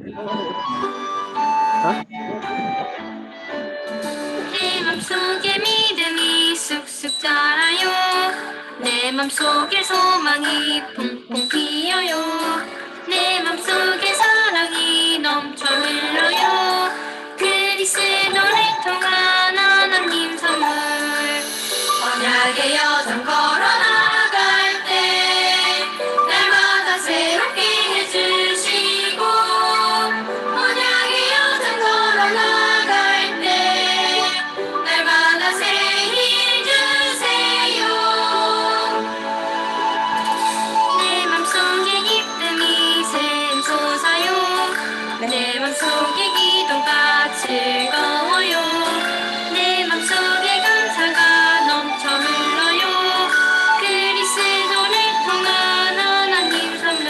어? 내 맘속에 믿음이 쑥쑥 자라요. 내 맘속에 소망이 퐁퐁 피어요. 내 맘속에 사랑이 넘쳐 흘러요. 그리스도를 통한 하나님 선물. 언약의 여정 걸어나갈 때 날마다 새롭게 해주시고, 언약의 여정 걸어나갈 때 날마다 새 힘 주세요. 내 맘속에 기쁨이 샘솟아요. 내 맘속에 기도가 즐거워요. 내 맘속에 감사가 넘쳐 흘러요. 그리스도를 통한 하나님 선물.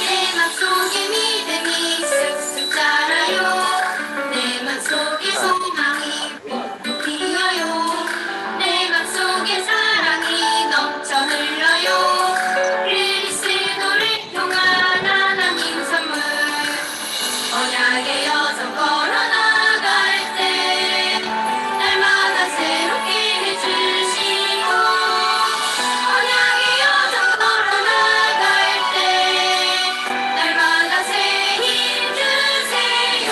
내 맘속에 믿음이 쑥쑥 자라요. 내 맘속에 소망이 뿜뿜 피어요. 내 맘속에 사랑이 넘쳐 흘러요. 그리스도를 통한 하나님 선물. 언약의 여정 걸어나갈 때 날마다 새롭게 해주시고, 언약의 여정 걸어나갈 때 날마다 새 힘 주세요.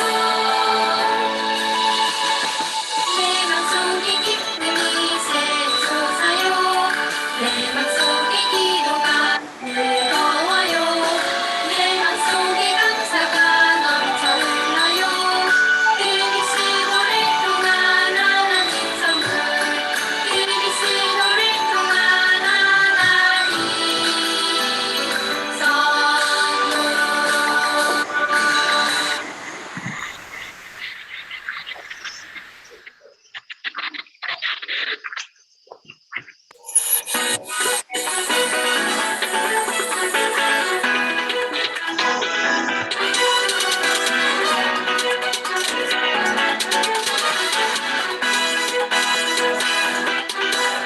내 맘속에 기쁨이 샘솟아요. 내 맘속에 기도가 즐거워요. 내 맘속에 감사가 넘쳐 흘러요. 그리스도를 통한 하나님 선물. 그리스도를 통한 하나님 선물.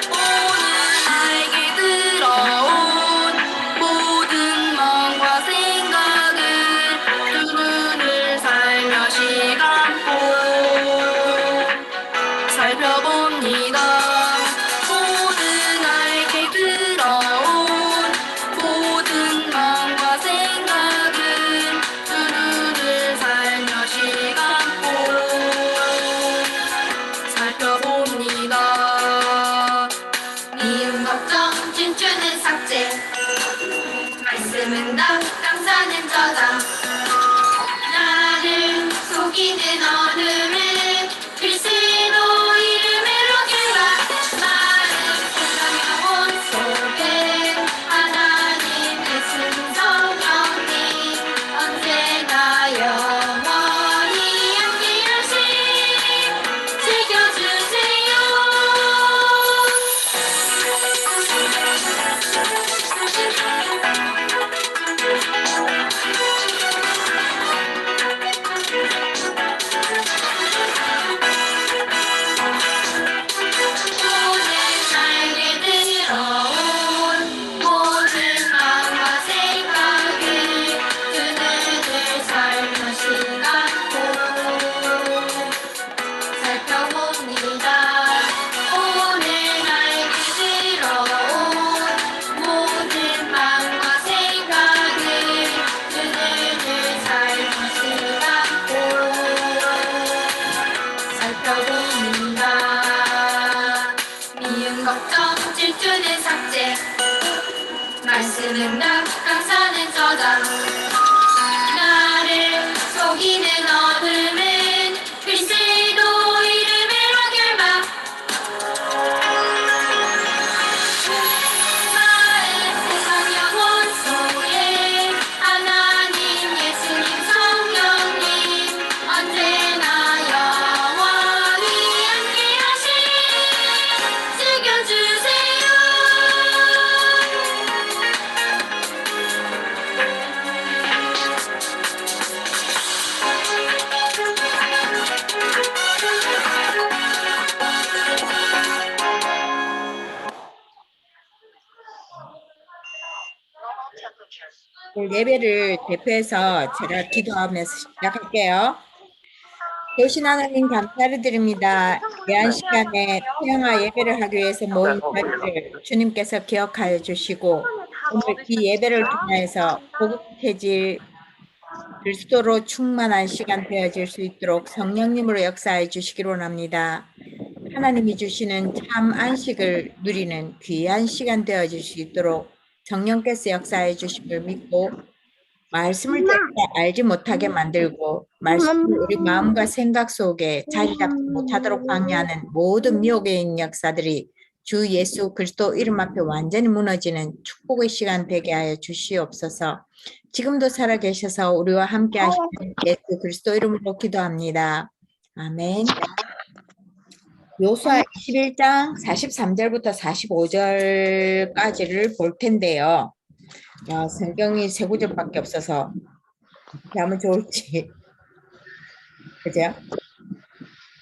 오늘 나에게 들어온 모든 마음과 생각을 두 눈을 살며시 감고 살펴봅니다. 오늘 나에게 들어온 모든 마음과 생각을 두 눈을 살며시 감고 살펴봅니다. 미움 걱정 질투는 삭제, 말씀은 답 감사는 저장. 나를 속이는 어둠은 그리스도 이름으로 결과. 마음 세상 영혼 속에 하나님 말씀 성령님 언제나 영원히 함께하시 지켜주세요. 오늘 나에게 들어온 모든 마음과 생각을 두 눈을 살며시 감고 살펴봅니다. 오늘 나에게 들어온 모든 마음과 생각을 두 눈을 살며시 감고 살펴봅니다. 미움 걱정 질투는 삭제, 말씀은 답 감사는 저장. 나를 속이는 어둠은 그리스도 이름으로 결박. 마음 세상 영혼 속에 하나님 예수님 성령님 언제나 영원히 함께하시 지켜주세요. 예배를 대표해서 제가 기도하면서 시작할게요. 되신 하나님 감사를 드립니다. 귀한 시간에 태영아 예배를 하기 위해서 모인 저희를 주님께서 기억하여 주시고 오늘 이 예배를 통해서 복음체질 그리스도로 충만한 시간 되어질 수 있도록 성령님으로 역사해 주시기를 원합니다. 하나님이 주시는 참 안식을 누리는 귀한 시간 되어질 수 있도록 성령께서 역사해 주심을 믿고 말씀을 때마다 알지 못하게 만들고 말씀을 우리 마음과 생각 속에 자리 잡지 못하도록 방해하는 모든 미혹의 있는 역사들이 주 예수 그리스도 이름 앞에 완전히 무너지는 축복의 시간 되게 하여 주시옵소서. 지금도 살아계셔서 우리와 함께 하시는 예수 그리스도 이름으로 기도합니다. 아멘. 요수아 21장 43절부터 45절까지를 볼 텐데요. 성경이 세 구절밖에 없어서 어떻게 하면 좋을지. 그죠?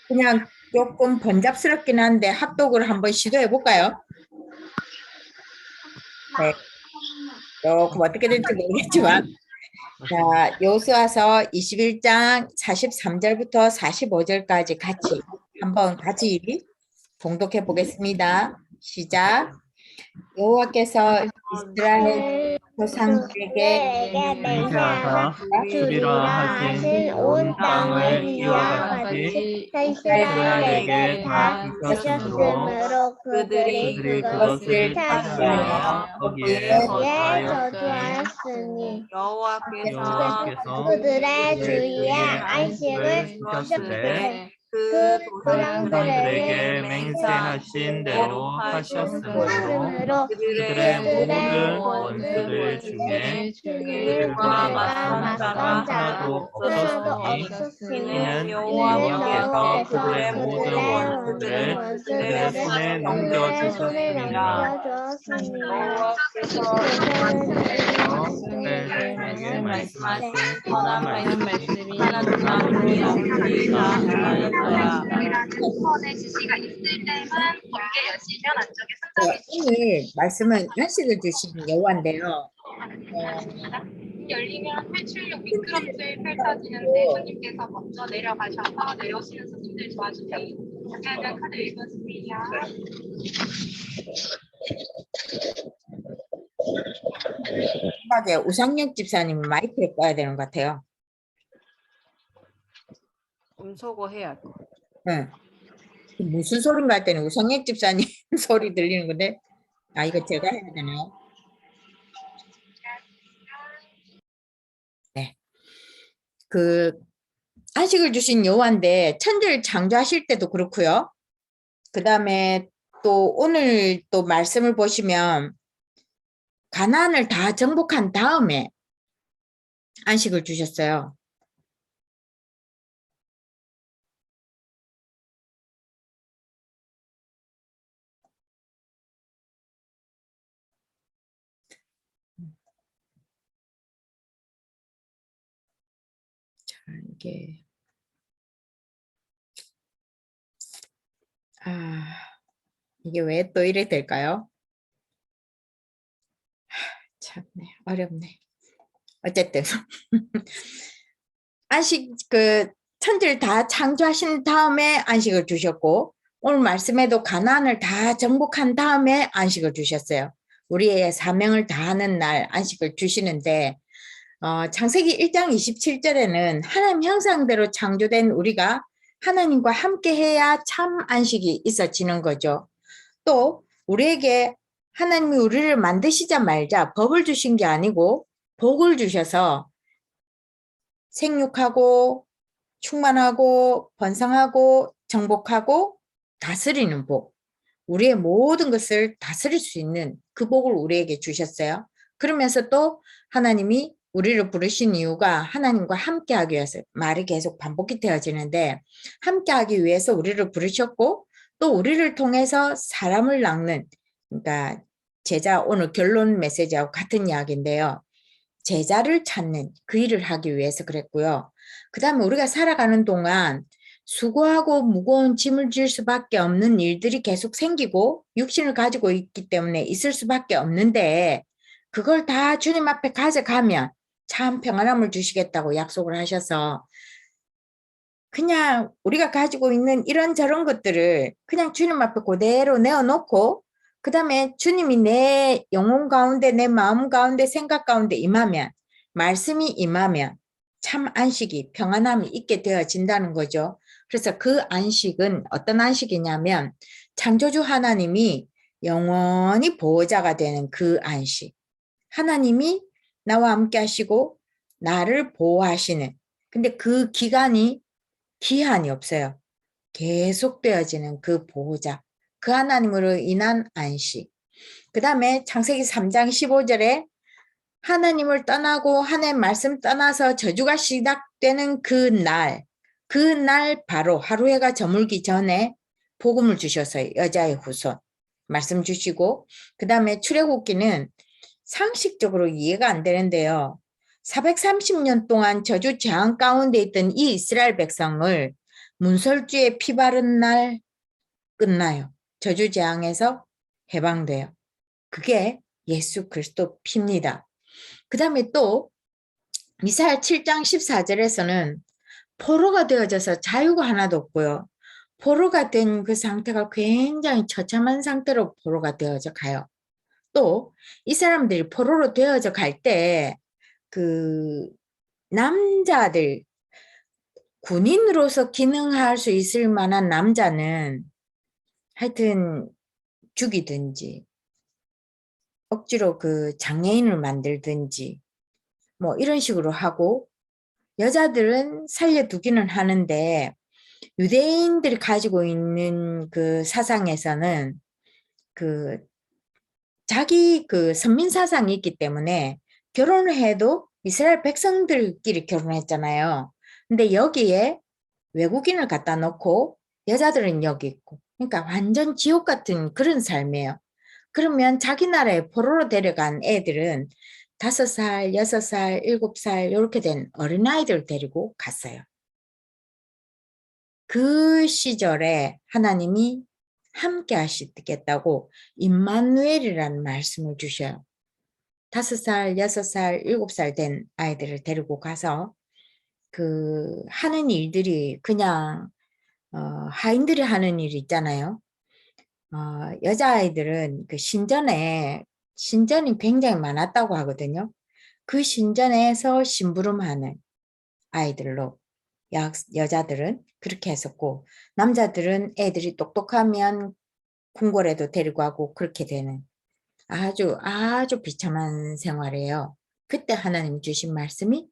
그냥 조금 번잡스럽긴 한데 합독을 한번 시도해 볼까요? 네. 조금 어떻게 될지 모르겠지만 자, 요수아서 21장 43절부터 45절까지 같이 봉독해 보겠습니다. 시작. 여호와께서 이스라엘 조상들에게 맹세하사 주리라 하신 온 땅을 이와 같이 이스라엘에게 다 주셨으므로 그들이 그것을 찾으려 거기에 저주하였으니 여호와께서 그들의 주위에 안식을 주셨으되 그 조상들에게 맹세하신 대로 하셨으므로 그들의 모든 원수들 중에 그들과 맞선 자가 하나도 없었으니 이는 여호와께서 그들의 모든 원수들을 그들의 손에 넘겨주셨습니다. 이스라엘에게 말씀하신 선한 말씀이 하나님과 선의 지시가 있을 때만 함께 여시면 안쪽에 오늘 말씀은 안식을 주신 여호와인데요. 열리면 탈출용 미끄럼틀 펼쳐지는데 주님께서 먼저 내려가셔서 내려오시는 스님들 도와주세요. 잠깐 카드 읽었습니다. 맞아요. 우상혁 집사님은 마이크를 꺼야 되는 것 같아요. 음소거 해야 할 거. 네. 무슨 소린가 했더니 우상혁 집사님 소리 들리는 건데 이거 제가 해야 되나요? 네. 안식을 주신 여호와인데 천지를 창조하실 때도 그렇고요. 그 다음에 또 오늘 또 말씀을 보시면 가나안을 다 정복한 다음에 안식을 주셨어요. 자, 이게 왜 또 이래 될까요? 참네, 어렵네. 어쨌든 안식 천지를 다 창조하신 다음에 안식을 주셨고 오늘 말씀에도 가나안을 다 정복한 다음에 안식을 주셨어요. 우리의 사명을 다하는 날 안식을 주시는데 창세기 1장 27절에는 하나님 형상대로 창조된 우리가 하나님과 함께 해야 참 안식이 있어지는 거죠. 또 우리에게 하나님이 우리를 만드시자마자 법을 주신 게 아니고 복을 주셔서 생육하고 충만하고 번성하고 정복하고 다스리는 복, 우리의 모든 것을 다스릴 수 있는 그 복을 우리에게 주셨어요. 그러면서 또 하나님이 우리를 부르신 이유가 하나님과 함께하기 위해서, 말이 계속 반복이 되어지는데 함께하기 위해서 우리를 부르셨고 또 우리를 통해서 사람을 낳는, 그러니까 제자, 오늘 결론 메시지하고 같은 이야기인데요. 제자를 찾는 그 일을 하기 위해서 그랬고요. 그 다음에 우리가 살아가는 동안 수고하고 무거운 짐을 질 수밖에 없는 일들이 계속 생기고 육신을 가지고 있기 때문에 있을 수밖에 없는데 그걸 다 주님 앞에 가져가면 참 평안함을 주시겠다고 약속을 하셔서 그냥 우리가 가지고 있는 이런저런 것들을 그냥 주님 앞에 그대로 내어놓고 그 다음에 주님이 내 영혼 가운데 내 마음 가운데 생각 가운데 임하면 말씀이 임하면 참 안식이 평안함이 있게 되어진다는 거죠. 그래서 그 안식은 어떤 안식이냐면 창조주 하나님이 영원히 보호자가 되는 그 안식. 하나님이 나와 함께 하시고 나를 보호하시는 근데 그 기간이 기한이 없어요. 계속되어지는 그 보호자, 그 하나님으로 인한 안식. 그 다음에 창세기 3장 15절에 하나님을 떠나고 하나님 말씀 떠나서 저주가 시작되는 그 날 바로 하루해가 저물기 전에 복음을 주셨어요. 여자의 후손. 말씀 주시고 그 다음에 출애굽기는 상식적으로 이해가 안 되는데요. 430년 동안 저주 재앙 가운데 있던 이 이스라엘 백성을 문설주에 피 바른 날 끝나요. 저주 재앙에서 해방돼요. 그게 예수 그리스도 피입니다. 그 다음에 또 미사야 7장 14절에서는 포로가 되어져서 자유가 하나도 없고요. 포로가 된 그 상태가 굉장히 처참한 상태로 포로가 되어져 가요. 또 이 사람들이 포로로 되어져 갈 때 그 남자들 군인으로서 기능할 수 있을 만한 남자는 하여튼 죽이든지 억지로 그 장애인을 만들든지 뭐 이런 식으로 하고 여자들은 살려두기는 하는데 유대인들이 가지고 있는 그 사상에서는 그 자기 그 선민 사상이 있기 때문에 결혼을 해도 이스라엘 백성들끼리 결혼했잖아요. 근데 여기에 외국인을 갖다 놓고 여자들은 여기 있고 그러니까 완전 지옥 같은 그런 삶이에요. 그러면 자기 나라에 포로로 데려간 애들은 5살, 6살, 7살 이렇게 된 어린아이들 데리고 갔어요. 그 시절에 하나님이 함께 하시겠다고 임마누엘이라는 말씀을 주셔요. 5살, 6살, 7살 된 아이들을 데리고 가서 그 하는 일들이 그냥 하인들이 하는 일 있잖아요. 여자아이들은 그 신전이 굉장히 많았다고 하거든요. 그 신전에서 심부름하는 아이들로 여자들은 그렇게 했었고 남자들은 애들이 똑똑하면 궁궐에도 데리고 가고 그렇게 되는 아주 비참한 생활이에요. 그때 하나님 주신 말씀이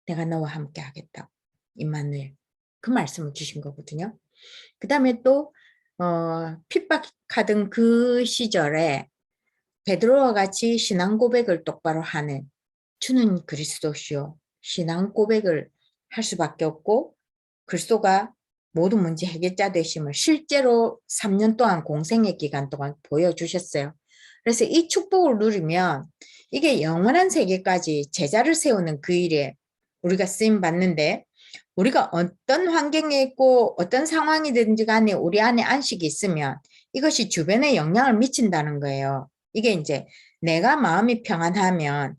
내가 너와 함께 하겠다. 임마누엘. 그 말씀을 주신 거거든요. 그 다음에 또 핍박하던 그 시절에 베드로와 같이 신앙 고백을 똑바로 하는 주는 그리스도시요. 신앙 고백을 할 수밖에 없고 그리스도가 모든 문제 해결자 되심을 실제로 3년 동안 공생의 기간 동안 보여주셨어요. 그래서 이 축복을 누리면 이게 영원한 세계까지 제자를 세우는 그 일에 우리가 쓰임 받는데 우리가 어떤 환경에 있고 어떤 상황이든지 간에 우리 안에 안식이 있으면 이것이 주변에 영향을 미친다는 거예요. 이게 이제 내가 마음이 평안하면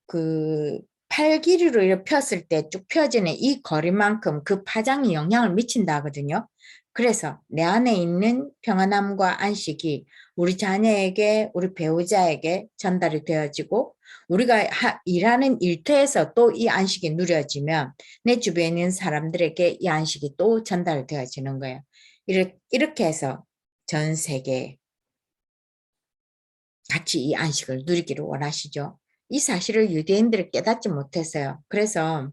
그 팔 길이로 이렇게 폈을 때 쭉 펴지는 이 거리만큼 그 파장이 영향을 미친다 하거든요. 그래서 내 안에 있는 평안함과 안식이 우리 자녀에게 우리 배우자에게 전달이 되어지고 우리가 일하는 일터에서 또 이 안식이 누려지면 내 주변에 있는 사람들에게 이 안식이 또 전달되어지는 거예요. 이렇게 해서 전 세계에 같이 이 안식을 누리기를 원하시죠. 이 사실을 유대인들이 깨닫지 못했어요. 그래서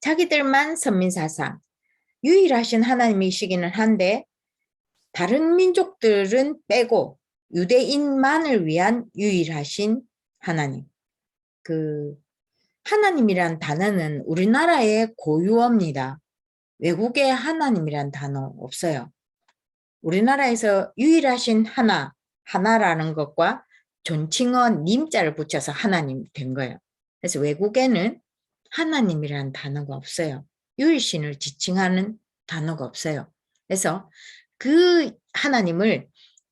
자기들만 선민사상, 유일하신 하나님이시기는 한데 다른 민족들은 빼고 유대인만을 위한 유일하신 하나님. 그 하나님이란 단어는 우리나라의 고유어입니다. 외국에 하나님이란 단어 없어요. 우리나라에서 유일하신 하나라는 것과 존칭어 님자를 붙여서 하나님 된 거예요. 그래서 외국에는 하나님이라는 단어가 없어요. 유일신을 지칭하는 단어가 없어요. 그래서 그 하나님을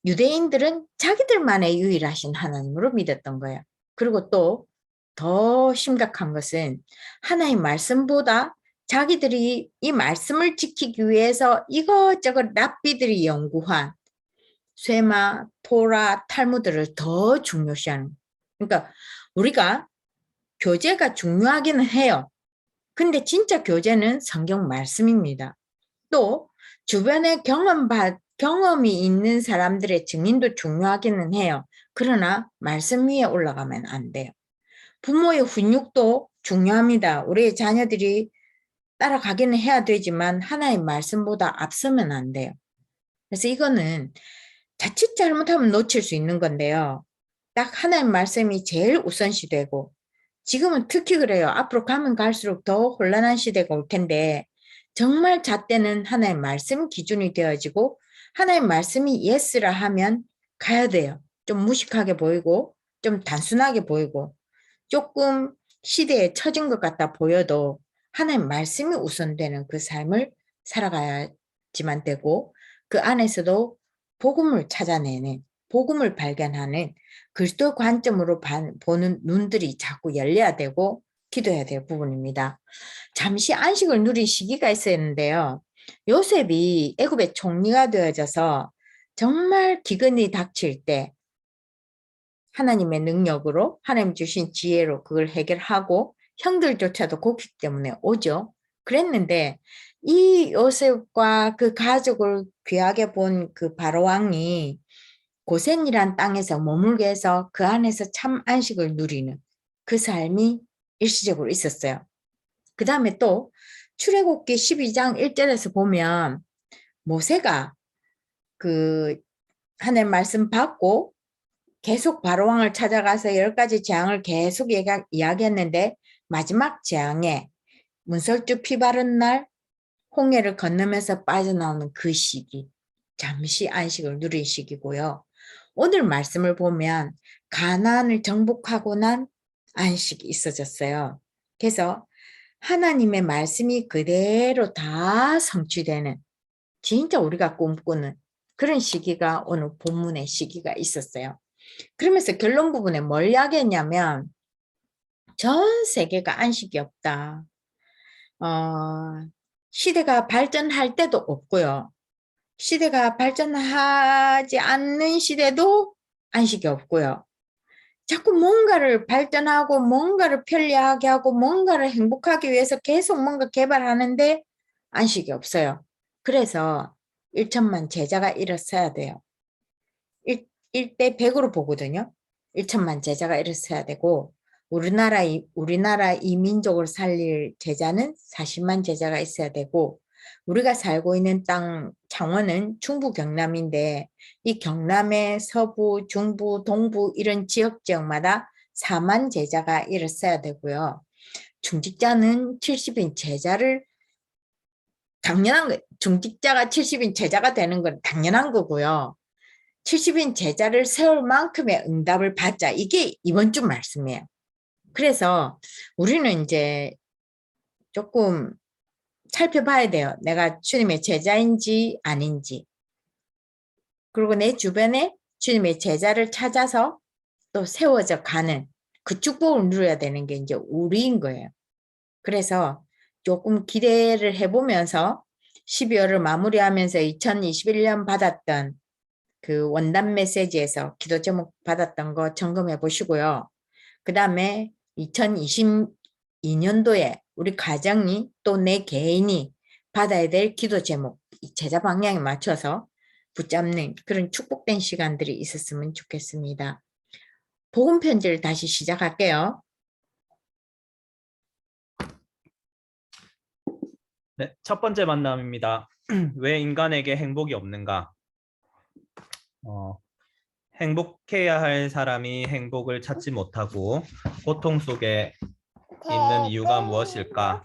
유대인들은 자기들만의 유일하신 하나님으로 믿었던 거예요. 그리고 또 더 심각한 것은 하나의 말씀보다 자기들이 이 말씀을 지키기 위해서 이것저것 랍비들이 연구한 쇠마, 토라, 탈무드를 더 중요시하는. 그러니까 우리가 교재가 중요하기는 해요. 근데 진짜 교재는 성경 말씀입니다. 또 주변에 경험이 있는 사람들의 증인도 중요하기는 해요. 그러나 말씀 위에 올라가면 안 돼요. 부모의 훈육도 중요합니다. 우리 자녀들이 따라가기는 해야 되지만 하나의 말씀보다 앞서면 안 돼요. 그래서 이거는 자칫 잘못하면 놓칠 수 있는 건데요. 딱 하나의 말씀이 제일 우선시 되고 지금은 특히 그래요. 앞으로 가면 갈수록 더 혼란한 시대가 올 텐데 정말 잣대는 하나의 말씀 기준이 되어지고 하나의 말씀이 예스라 하면 가야 돼요. 좀 무식하게 보이고 좀 단순하게 보이고 조금 시대에 처진 것 같다 보여도 하나의 말씀이 우선되는 그 삶을 살아가야지만 되고 그 안에서도 복음을 찾아내는 복음을 발견하는 그리스도 관점으로 보는 눈들이 자꾸 열려야 되고 기도해야 될 부분입니다. 잠시 안식을 누린 시기가 있었는데요. 요셉이 애굽의 총리가 되어져서 정말 기근이 닥칠 때 하나님의 능력으로 하나님 주신 지혜로 그걸 해결하고 형들조차도 고기 때문에 오죠. 그랬는데 이 요셉과 그 가족을 귀하게 본 그 바로왕이 고센이란 땅에서 머물게 해서 그 안에서 참 안식을 누리는 그 삶이 일시적으로 있었어요. 그 다음에 또 출애굽기 12장 1절에서 보면 모세가 그 하나님 말씀 받고 계속 바로왕을 찾아가서 10가지 재앙을 계속 이야기했는데 마지막 재앙에 문설주 피 바른 날 홍해를 건너면서 빠져나오는 그 시기, 잠시 안식을 누린 시기고요. 오늘 말씀을 보면 가나안을 정복하고 난 안식이 있어졌어요. 그래서 하나님의 말씀이 그대로 다 성취되는 진짜 우리가 꿈꾸는 그런 시기가 오늘 본문의 시기가 있었어요. 그러면서 결론 부분에 뭘 이야기했냐면 전 세계가 안식이 없다. 시대가 발전할 때도 없고요. 시대가 발전하지 않는 시대도 안식이 없고요. 자꾸 뭔가를 발전하고 뭔가를 편리하게 하고 뭔가를 행복하기 위해서 계속 뭔가 개발하는데 안식이 없어요. 그래서 1천만 제자가 일어서야 돼요. 1대 100으로 보거든요. 1천만 제자가 일어서야 되고 우리나라 이 민족을 살릴 제자는 40만 제자가 있어야 되고 우리가 살고 있는 땅 창원은 중부 경남인데 이 경남의 서부, 중부, 동부 이런 지역마다 4만 제자가 일어서야 되고요. 중직자는 70인 제자를 당연한 거, 중직자가 70인 제자가 되는 건 당연한 거고요. 70인 제자를 세울 만큼의 응답을 받자. 이게 이번 주 말씀이에요. 그래서 우리는 이제 조금 살펴봐야 돼요. 내가 주님의 제자인지 아닌지. 그리고 내 주변에 주님의 제자를 찾아서 또 세워져 가는 그 축복을 누려야 되는 게 이제 우리인 거예요. 그래서 조금 기대를 해보면서 12월을 마무리하면서 2021년 받았던 그 원단 메시지에서 기도 제목 받았던 거 점검해 보시고요. 그 다음에 2022년도에 우리 가정이 또 내 개인이 받아야 될 기도 제목, 제자 방향에 맞춰서 붙잡는 그런 축복된 시간들이 있었으면 좋겠습니다. 복음 편지를 다시 시작할게요. 네, 첫 번째 만남입니다. 왜 인간에게 행복이 없는가? 행복해야 할 사람이 행복을 찾지 못하고 고통 속에 있는 이유가 무엇일까?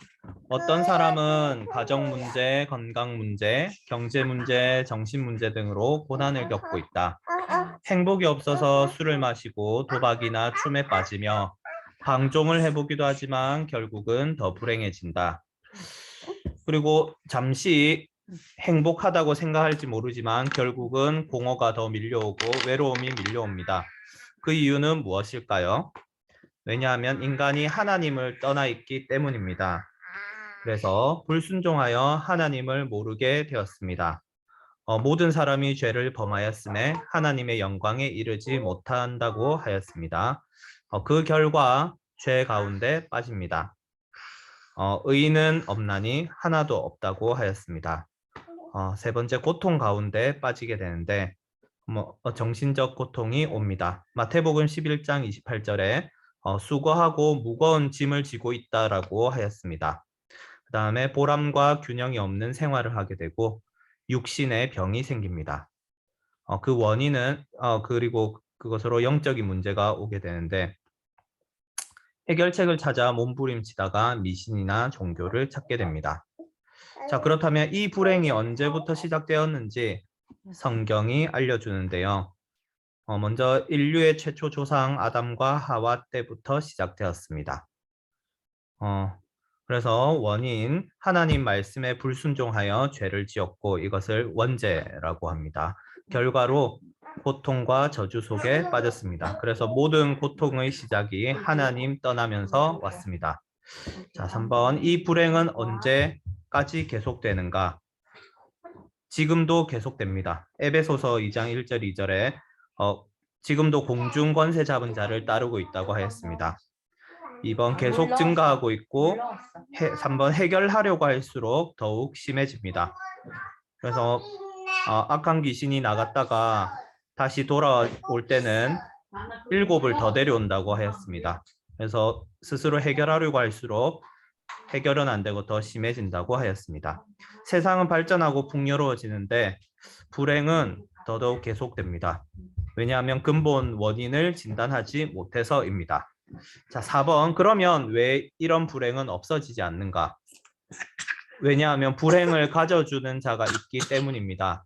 어떤 사람은 가정 문제, 건강 문제, 경제 문제, 정신 문제 등으로 고난을 겪고 있다. 행복이 없어서 술을 마시고 도박이나 춤에 빠지며 방종을 해보기도 하지만 결국은 더 불행해진다. 그리고 잠시 행복하다고 생각할지 모르지만 결국은 공허가 더 밀려오고 외로움이 밀려옵니다. 그 이유는 무엇일까요? 왜냐하면 인간이 하나님을 떠나 있기 때문입니다. 그래서 불순종하여 하나님을 모르게 되었습니다. 모든 사람이 죄를 범하였음에 하나님의 영광에 이르지 못한다고 하였습니다. 그 결과 죄 가운데 빠집니다. 의인은 없나니 하나도 없다고 하였습니다. 세 번째, 고통 가운데 빠지게 되는데 정신적 고통이 옵니다. 마태복음 11장 28절에 수고하고 무거운 짐을 지고 있다라고 하였습니다. 그 다음에 보람과 균형이 없는 생활을 하게 되고 육신의 병이 생깁니다. 그 원인은 그리고 그것으로 영적인 문제가 오게 되는데 해결책을 찾아 몸부림치다가 미신이나 종교를 찾게 됩니다. 자, 그렇다면 이 불행이 언제부터 시작되었는지 성경이 알려주는데요. 먼저 인류의 최초 조상 아담과 하와 때부터 시작되었습니다. 그래서 원인, 하나님 말씀에 불순종하여 죄를 지었고 이것을 원죄라고 합니다. 결과로 고통과 저주 속에 빠졌습니다. 그래서 모든 고통의 시작이 하나님 떠나면서 왔습니다. 자, 3번. 이 불행은 언제까지 계속되는가? 지금도 계속됩니다. 에베소서 2장 1절 2절에 지금도 공중 권세 잡은 자를 따르고 있다고 하였습니다. 2번 계속 증가하고 있고 3번 해결하려고 할수록 더욱 심해집니다. 그래서 악한 귀신이 나갔다가 다시 돌아올 때는 7을 더 데려온다고 하였습니다. 그래서 스스로 해결하려고 할수록 해결은 안 되고 더 심해진다고 하였습니다. 세상은 발전하고 풍요로워지는데 불행은 더더욱 계속됩니다. 왜냐하면 근본 원인을 진단하지 못해서입니다. 자, 4번. 그러면 왜 이런 불행은 없어지지 않는가? 왜냐하면 불행을 가져주는 자가 있기 때문입니다.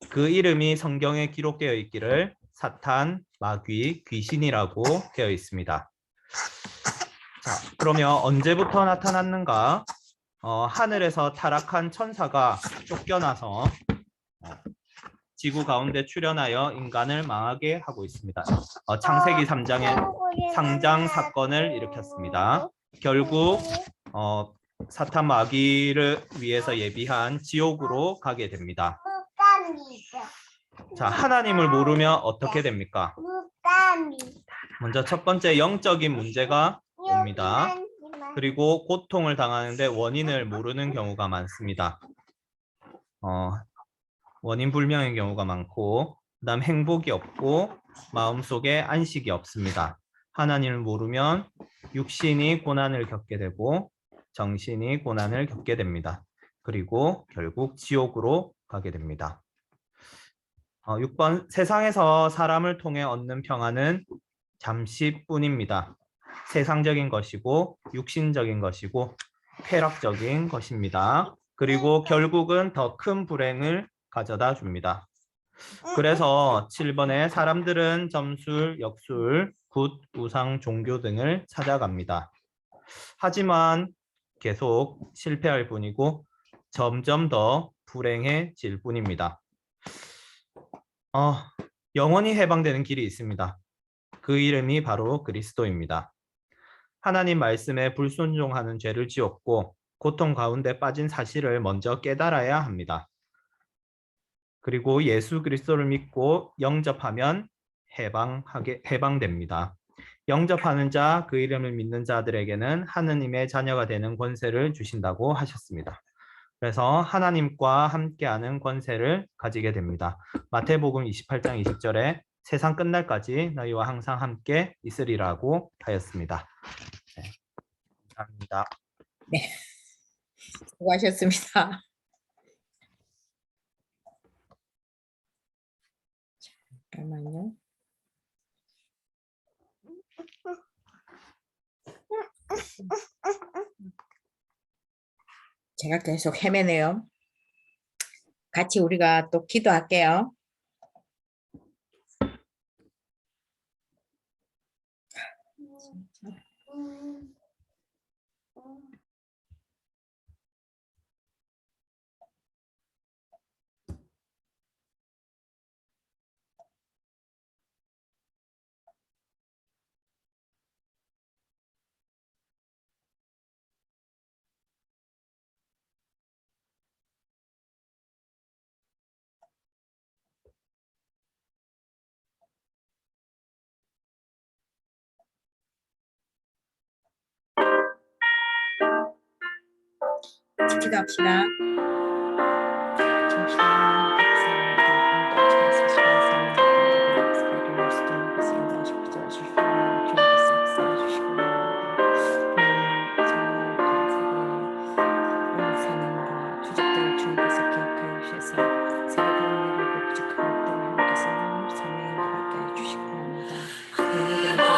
그 이름이 성경에 기록되어 있기를 사탄, 마귀, 귀신이라고 되어 있습니다. 자, 그러면 언제부터 나타났는가? 하늘에서 타락한 천사가 쫓겨나서 지구 가운데 출현하여 인간을 망하게 하고 있습니다. 창세기 3장의 상장 사건을 일으켰습니다. 결국 사탄 마귀를 위해서 예비한 지옥으로 가게 됩니다. 자, 하나님을 모르면 어떻게 됩니까? 먼저 첫 번째 영적인 문제가 옵니다. 그리고 고통을 당하는데 원인을 모르는 경우가 많습니다. 원인 불명의 경우가 많고 그다음 행복이 없고 마음속에 안식이 없습니다. 하나님을 모르면 육신이 고난을 겪게 되고 정신이 고난을 겪게 됩니다. 그리고 결국 지옥으로 가게 됩니다. 6번. 세상에서 사람을 통해 얻는 평안은 잠시뿐입니다. 세상적인 것이고 육신적인 것이고 쾌락적인 것입니다. 그리고 결국은 더 큰 불행을 가져다 줍니다. 그래서 7번에 사람들은 점술, 역술, 굿, 우상, 종교 등을 찾아갑니다. 하지만 계속 실패할 뿐이고 점점 더 불행해질 뿐입니다. 영원히 해방되는 길이 있습니다. 그 이름이 바로 그리스도입니다. 하나님 말씀에 불순종하는 죄를 지었고 고통 가운데 빠진 사실을 먼저 깨달아야 합니다. 그리고 예수 그리스도를 믿고 영접하면 해방됩니다. 영접하는 자, 그 이름을 믿는 자들에게는 하느님의 자녀가 되는 권세를 주신다고 하셨습니다. 그래서 하나님과 함께하는 권세를 가지게 됩니다. 마태복음 28장 20절에 세상 끝날까지 너희와 항상 함께 있으리라고 하였습니다. 네, 감사합니다. 네, 수고하셨습니다. 잠깐만요. 제가 계속 헤매네요. 같이 우리가 또 기도할게요. 같이 기도합시다. 주적들을 주님께서 기억하여 주셔서 세계적인 일을 부족한 것들을 하나님께서 삶의 인도 받게 해주시기 바랍니다. 모든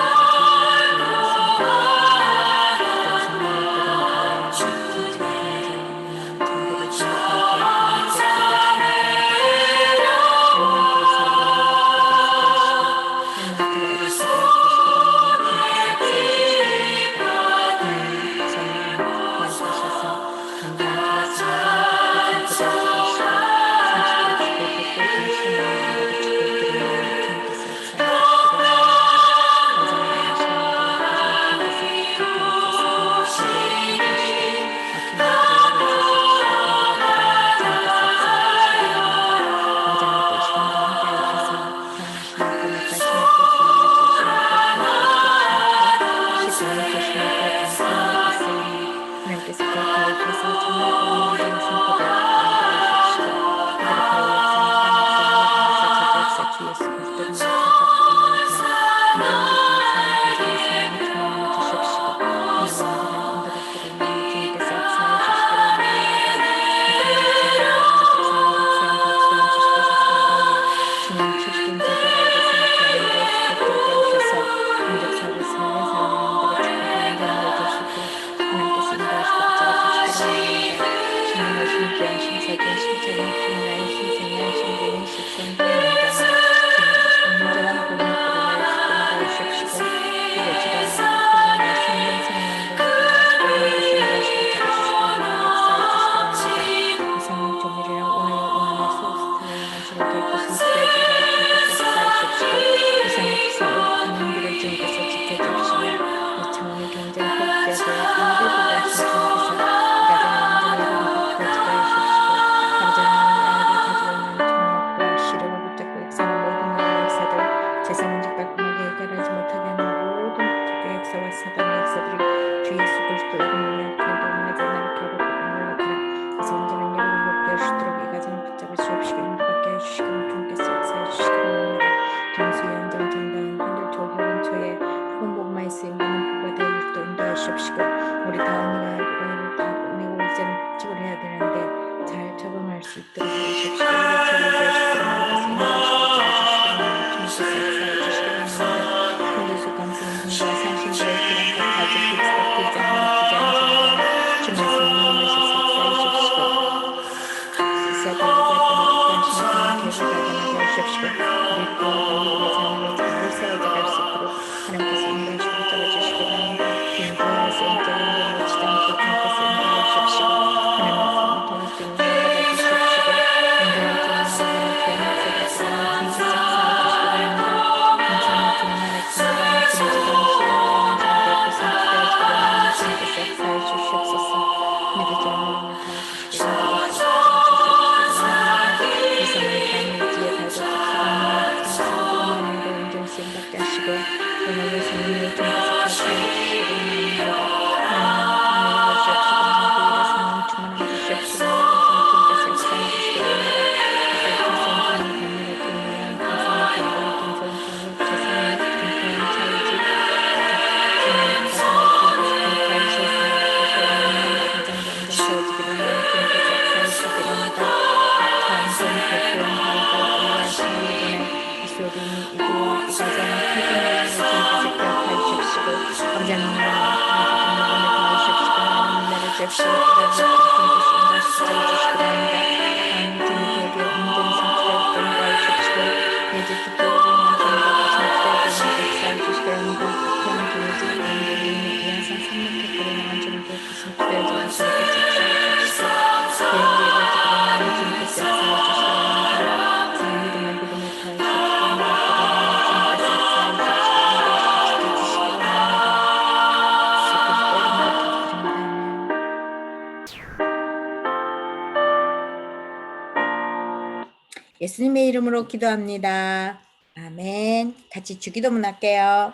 예수님의 이름으로 기도합니다. 아멘. 같이 주기도문 할게요.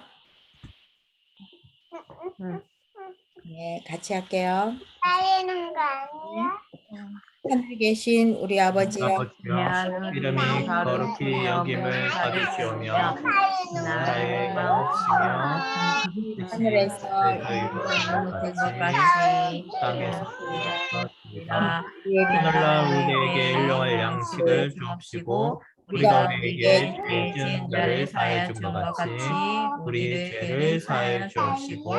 네, 같이 할게요. 따르는 거 아니야? 하늘에 계신 우리 아버지여, 아버지여, 이름이 거룩히 여김을 받으시오며 나라의 영광이시며 하늘에서 같이 땅에서 땅에서 하늘날 우리에게 일용할 양식을 주옵시고 우리가 우리에게 죄 지은 자를 사하여 준 것 같이 우리의 죄를 사하여 주옵시고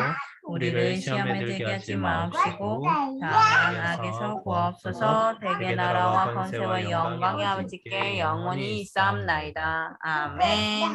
우리를 시험에 들게 하지 마옵시고 다만 악에서 구하옵소서. 대개 나라와 권세와 영광이 아버지께 영원히 있사옵나이다. 아멘.